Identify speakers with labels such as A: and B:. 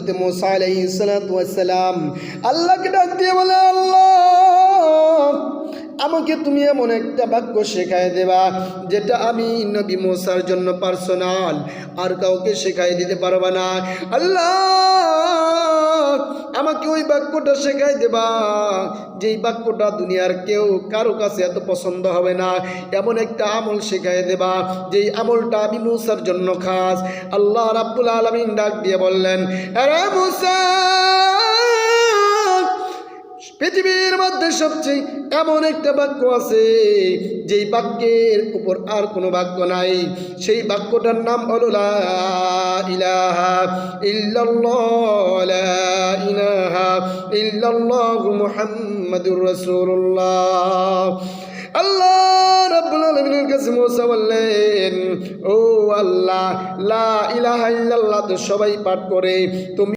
A: হযরত মূসা আলাইহিস সালাতু ওয়াস সালাম আল্লাহকে ডাক দিয়ে বলে, আল্লাহ আমাকে তুমি এমন একটা বাক্য শেখায় দেবা যেটা আমি নবী মূসার জন্য পার্সোনাল, আর কাউকে শেখায় দিতে পারবা না। আল্লাহ আমাকে ওই বাক্যটা শেখায় দেবা যেই বাক্যটা দুনিয়ার কেউ কারো কাছে এত পছন্দ হবে না, এমন একটা আমল শেখায় দেবা যেই আমলটা আমি মূসার জন্য খাস। আল্লাহ রাব্বুল আলামিন ডাক দিয়ে বললেন, আরে মূসা, পৃথিবীর মধ্যে সবচেয়ে এমন একটা বাক্য আছে যেই বাক্যের উপর আর কোনো বাক্য নাই, সেই বাক্যটার নাম হলো লা ইলাহা ইল্লাল্লাহ, লা ইলাহা ইল্লাল্লাহু মুহাম্মাদুর রাসূলুল্লাহ। আল্লাহ রাব্বুল আলামিনের কাছে মূসা বললেন, ও আল্লাহ, লা ইলাহা ইল্লাল্লাহ তো সবাই পাঠ করে, তুমি